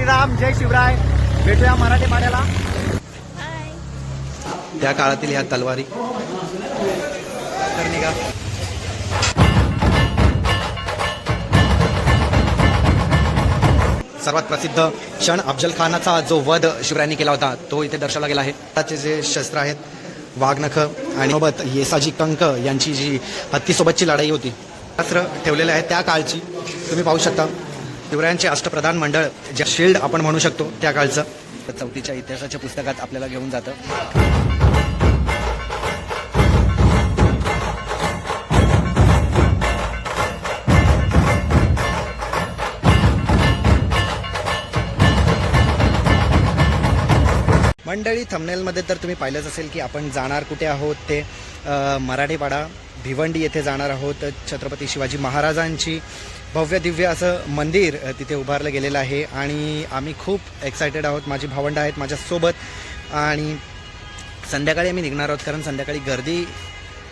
श्रीराम, जय शिवराय. भेटूया मराठी पाड्याला. त्या काळातील ह्या तलवारी तर निघा. सर्वात प्रसिद्ध क्षण अफजल खानाचा जो वध शिवरायांनी केला होता तो इथे दर्शवला गेला आहे. त्याचे जे शस्त्र आहेत वाघनख आणि सोबत येसाजी कंक यांची जी हत्तीसोबतची लढाई होती शस्त्र ठेवलेले आहे त्या काळची तुम्ही पाहू शकता. शिवरायांचे अष्टप्रधान मंडळ ज्या शिल्ड आपण म्हणू शकतो त्या काळचं चौथीच्या इतिहासाच्या पुस्तकात आपल्याला घेऊन जातं. मंडळी थंबनेलमध्ये तर तुम्ही पाहिलंच असेल की आपण जाणार कुठे आहोत ते मराठीपाडा भिवंडी येथे जाणार आहोत. छत्रपती शिवाजी महाराजांची भव्य दिव्य असं मंदिर तिथे उभारलं गेलेलं आहे आणि आम्ही खूप एक्सायटेड आहोत. माझी भावंडं आहेत माझ्यासोबत आणि संध्याकाळी आम्ही निघणार आहोत कारण संध्याकाळी गर्दी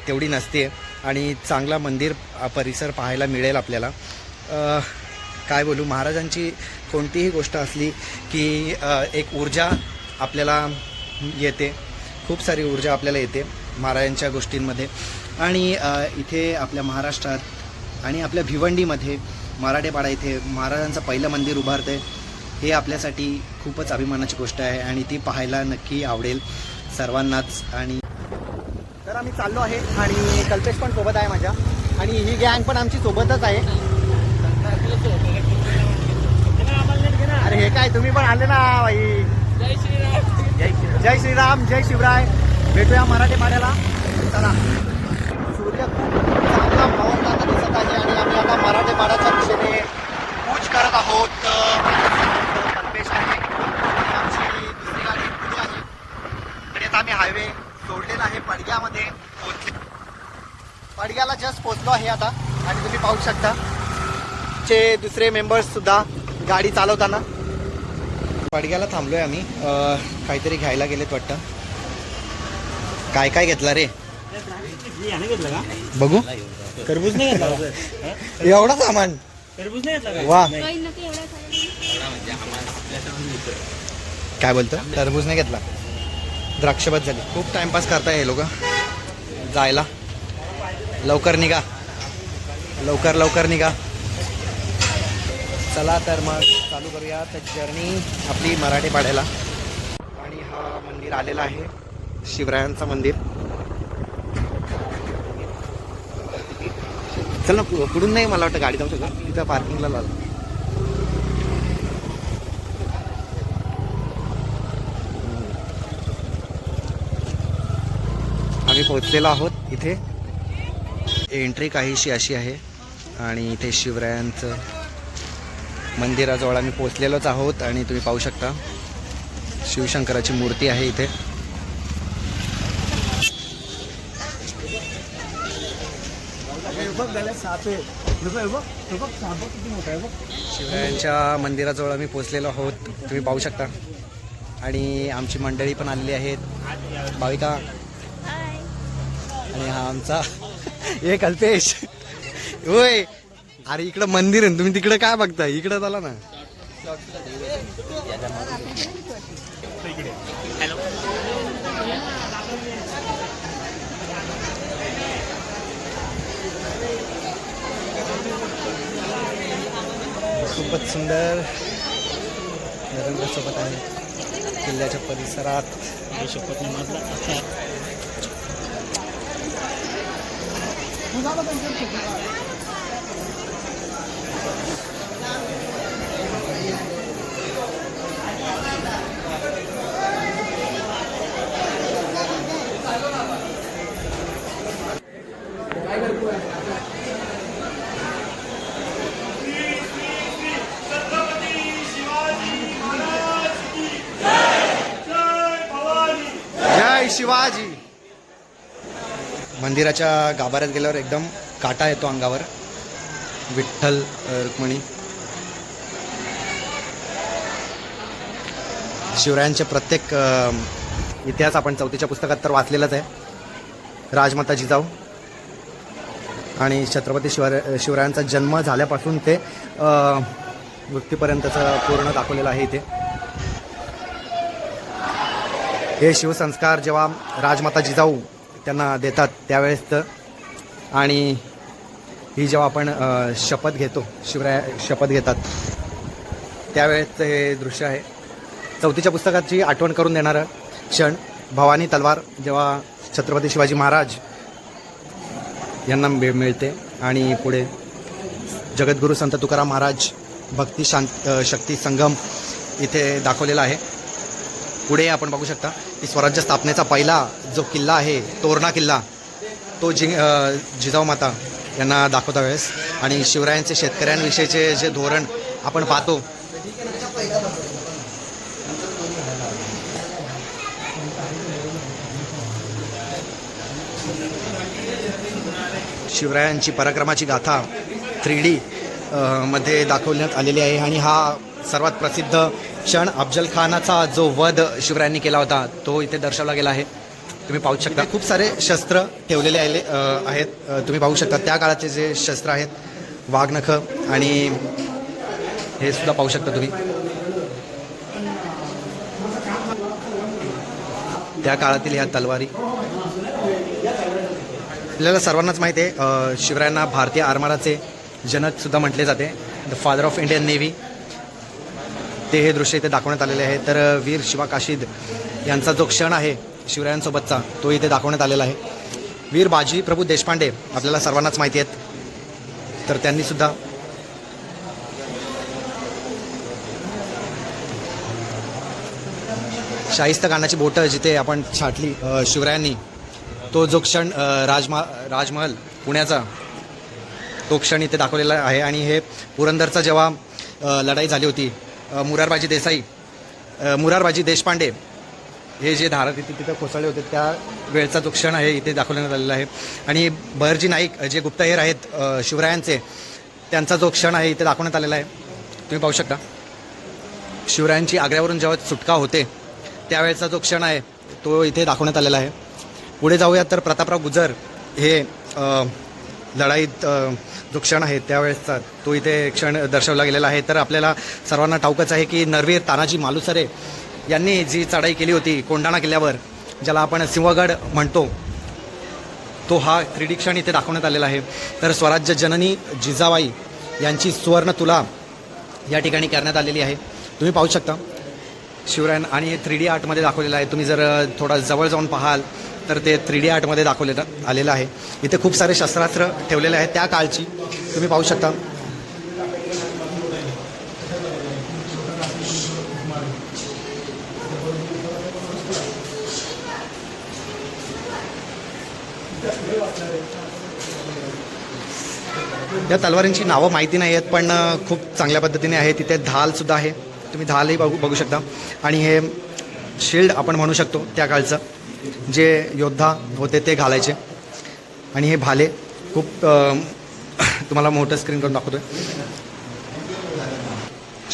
तेवढी नसते आणि चांगला मंदिर परिसर पाहायला मिळेल आपल्याला. काय बोलू, महाराजांची कोणतीही गोष्ट असली की एक ऊर्जा आपल्याला येते, खूप सारी ऊर्जा आपल्याला येते महाराजांच्या गोष्टींमध्ये. आणि इथे आपल्या महाराष्ट्रात आणि आपल्या भिवंडीमध्ये मराठेपाडा इथे महाराजांचं पहिलं मंदिर उभारतं आहे हे आपल्यासाठी खूपच अभिमानाची गोष्ट आहे आणि ती पाहायला नक्की आवडेल सर्वांनाच. आणि तर आम्ही चाललो आहे आणि कल्पेश पण सोबत आहे माझ्या आणि ही गँग पण आमची सोबतच आहे. अरे हे काय तुम्ही पण आले ना भाई. जय श्रीराम, जय शिवराय. भेटूया मराठी पाड्याला. चला. सूर्य खूप चांगला मावळताना दिसत आहे आणि आम्ही आता मराठी पाड्याच्या दिशेने कूच करत आहोत. कल्पेश आहे आणि आमची दुसरी गाडी पुढे आहे आणि आता आम्ही हायवे सोडलेला आहे. पडग्यामध्ये पडग्याला जस्ट पोचलो आहे आता आणि तुम्ही पाहू शकता चे दुसरे मेंबर्स सुद्धा गाडी चालवताना. पडग्याला थांबलोय आम्ही. काहीतरी घ्यायला गेलेत वाटतं. काय काय घेतलं रे बघू. टरबूज नाही घेतला. एवढा सामान टरबूज नाही घेतला. वा काय बोलतो, टरबूज नाही घेतला. द्राक्षबत झाली. खूप टाइमपास करताय हे लोक. जायला लवकर निघा, लवकर लवकर निघा. चला तर मग चालू करूया तर जर्नी आपली मराठी पाड्याला. आणि हा मंदिर आलेला आहे शिवरायांचं मंदिर. चल ना पुढून नाही, मला वाटतं गाडी जाऊ शकतो तिथं पार्किंगला लावलं. आम्ही पोहोचलेलो आहोत इथे. एंट्री काहीशी अशी आहे आणि इथे शिवरायांचं मंदिराजवळ आम्ही पोहोचलेलोच आहोत आणि तुम्ही पाहू शकता शिवशंकराची मूर्ती आहे इथे. शिवरायांच्या मंदिराजवळ आम्ही पोहोचलेलो आहोत तुम्ही पाहू शकता आणि आमची मंडळी पण आलेली आहेत. भाविका आणि हा आमचा एक कल्पेश. होय अरे इकडं मंदिर आहे, तुम्ही तिकडे काय बघताय, इकडे चला ना. खूपच सुंदर रंगसोबत आहे किल्ल्याच्या परिसरात. जय शिवाजी. मंदिराच्या गाभाऱ्यात गेल्यावर एकदम काटा येतो अंगावर. विठ्ठल रुक्मिणी. शिवरायांचे प्रत्येक इतिहास आपण चौथीच्या पुस्तकात तर वाचलेलाच आहे. राजमाता जिजाऊ आणि छत्रपती शिवरायांचा जन्म झाल्यापासून ते मृत्यूपर्यंतचं पूर्ण दाखवलेलं आहे इथे. हे शिवसंस्कार जेव्हा राजमाता जिजाऊ त्यांना देतात त्यावेळेसचं, आणि ही जेव्हा आपण शपथ घेतो, शिवराय शपथ घेतात त्यावेळेसचं हे दृश्य आहे. 4थीच्या पुस्तकाची आठवण करून देणारं क्षण. भवानी तलवार जेव्हा छत्रपती शिवाजी महाराज यांना मिळते, आणि पुढे जगद्गुरू संत तुकाराम महाराज भक्ती शक्ती संगम इथे दाखवलेला आहे. पुढे आपण बघू शकता की स्वराज्य स्थापनेचा पहिला जो किल्ला आहे, तोरणा किल्ला, तो जिजाऊ माता यांना दाखवता वेळेस, आणि शिवरायांचे शेतकऱ्यांविषयीचे जे धोरण आपण पाहतो, शिवरायांची पराक्रमाची गाथा 3D मध्ये दाखवण्यात आलेली आहे. आणि हा सर्वात प्रसिद्ध क्षण, अफजल खानाचा जो वध शिवरायांनी केला होता, तो इथे दर्शवला गेला आहे. तुम्ही पाहू शकता खूप सारे शस्त्र ठेवलेले आहेत. तुम्ही पाहू शकता त्या काळाचे जे शस्त्र आहेत, वाघनखं, आणि हे सुद्धा पाहू शकता तुम्ही. त्या काळातील ह्या तलवारी. आपल्याला सर्वांनाच माहिती आहे शिवरायांना भारतीय आरमाराचे जनक सुद्धा म्हटले जाते, the father of Indian navy. ते हे दृश्य इथे दाखवण्यात आलेले आहे. तर वीर शिवा काशीद यांचा जो क्षण आहे शिवरायांसोबतचा, तो इथे दाखवण्यात आलेला आहे. वीर बाजी प्रभू देशपांडे आपल्याला सर्वांनाच माहिती आहेत, तर त्यांनी सुद्धा शाहिस्ता खानाची बोटं जिथे आपण छाटली शिवरायांनी, तो जो क्षण राजमहल पुण्याचा, तो क्षण इथे दाखवलेला आहे. आणि हे पुरंदरचा जेव्हा लढाई झाली होती, मुरारबाजी देशपांडे हे जे धारा तिथे कोसळले होते, त्या वेळचा जो क्षण आहे इथे दाखवण्यात आलेला आहे. आणि बहरजी नाईक जे गुप्तहेर आहेत शिवरायांचे, त्यांचा जो क्षण आहे इथे दाखवण्यात आलेला आहे. तुम्ही पाहू शकता शिवरायांची आग्र्यावरून जेव्हा सुटका होते त्यावेळेचा जो क्षण आहे तो इथे दाखवण्यात आलेला आहे. पुढे जाऊया तर प्रतापराव गुजर हे लढाईत जो क्षण आहे त्यावेळेसचा, तो इथे क्षण दर्शवला गेलेला आहे. तर आपल्याला सर्वांना ठाऊकच आहे की नरवीर तानाजी मालुसरे यांनी जी चढाई केली होती कोंढाणा किल्ल्यावर, ज्याला आपण सिंहगड म्हणतो, तो हा 3D क्षण इथे दाखवण्यात आलेला आहे. तर स्वराज्य जननी जिजाबाई यांची सुवर्ण तुला या ठिकाणी करण्यात आलेली आहे. तुम्ही पाहू शकता शिवरायन, आणि हे 3D आर्टमध्ये दाखवलेलं आहे. तुम्ही जर थोडा जवळ जाऊन पाहाल तर ते 3D आर्टमध्ये दाखवलेलं आलेलं आहे. इथे खूप सारे शस्त्रास्त्र ठेवलेले आहेत त्या काळची, तुम्ही पाहू शकता. या तलवारींची नावं माहिती नाही आहेत, पण खूप चांगल्या पद्धतीने आहे. तिथे ढालसुद्धा आहे, तुम्ही ढालही बघू शकता. आणि हे शिल्ड आपण म्हणू शकतो त्या काळचं, जे योद्धा होते ते घालायचे. आणि हे भाले खूप तुम्हाला मोठं स्क्रीन करून दाखवतोय.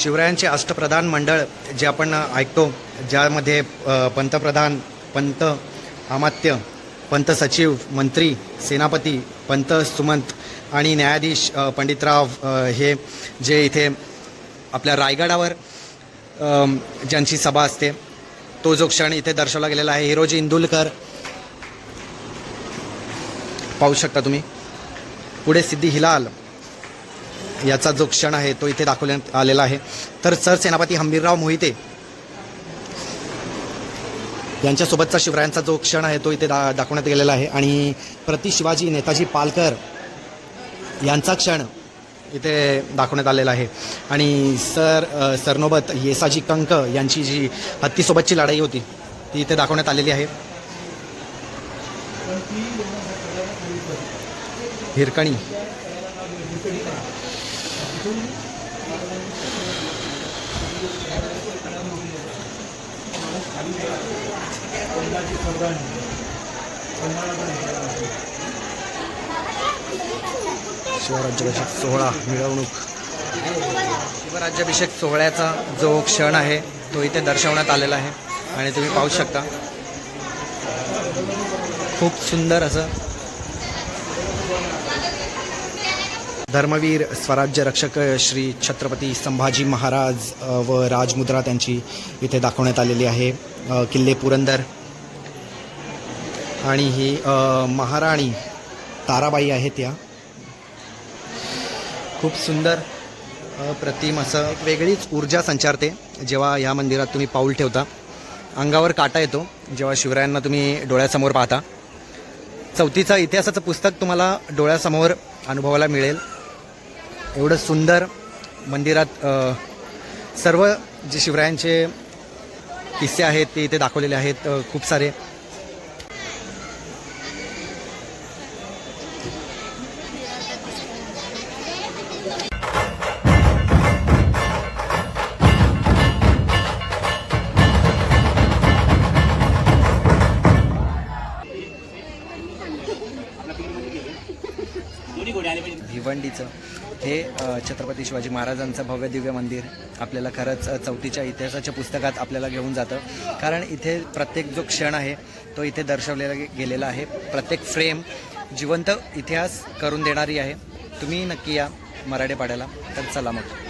शिवरायांचे अष्टप्रधान मंडळ जे आपण ऐकतो, ज्यामध्ये पंतप्रधान, पंत अमात्य, पंत सचिव, मंत्री, सेनापती, पंत सुमंत आणि न्यायाधीश पंडितराव, हे जे इथे आपल्या रायगडावर ज्यांची सभा असते, तो जो क्षण इथे दर्शवला गेलेला आहे. हिरोजी इंदुलकर पाहू शकता तुम्ही. पुढे सिद्धी हिलाल याचा जो क्षण आहे तो इथे दाखवण्यात आलेला आहे. तर सरसेनापती हंबीरराव मोहिते यांच्यासोबतचा शिवरायांचा जो क्षण आहे तो इथे दाखवण्यात गेलेला आहे. आणि प्रति शिवाजी नेताजी पालकर यांचा क्षण इथे दाखवण्यात आलेला आहे. आणि सरनोबत येसाजी कंक यांची जी हत्तीसोबतची लढाई होती ती इथे दाखवण्यात आलेली आहे. हिरकणी शिवराज्याभिषेक सोहळा मिरवणूक. शिवराज्याभिषेक सोहळ्याचा जो क्षण आहे तो इथे दर्शवण्यात आलेला आहे. आणि तुम्ही पाहू शकता खूप सुंदर असं धर्मवीर स्वराज्य रक्षक श्री छत्रपती संभाजी महाराज व राजमुद्रा त्यांची इथे दाखवण्यात आलेली आहे. किल्ले पुरंदर आणि ही महाराणी ताराबाई आहेत. या खूप सुंदर अप्रतिम असं एक वेगळीच ऊर्जा संचारते जेव्हा या मंदिरात तुम्ही पाऊल ठेवता. अंगावर काटा येतो जेव्हा शिवरायांना तुम्ही डोळ्यासमोर पाहता. चौथीचं इतिहासाचं पुस्तक तुम्हाला डोळ्यासमोर अनुभवायला मिळेल. एवढं सुंदर मंदिरात सर्व जे शिवरायांचे किस्से आहेत ते इथे दाखवलेले आहेत. खूप सारे भिवंडीचं हे छत्रपती शिवाजी महाराजांचं भव्य दिव्य मंदिर आपल्याला खरंच चौथीच्या इतिहासाच्या पुस्तकात आपल्याला घेऊन जातं. कारण इथे प्रत्येक जो क्षण आहे तो इथे दर्शवलेला गेलेला आहे. प्रत्येक फ्रेम जिवंत इतिहास करून देणारी आहे. तुम्ही नक्की या मराठे पाड्याला. तर चला मग.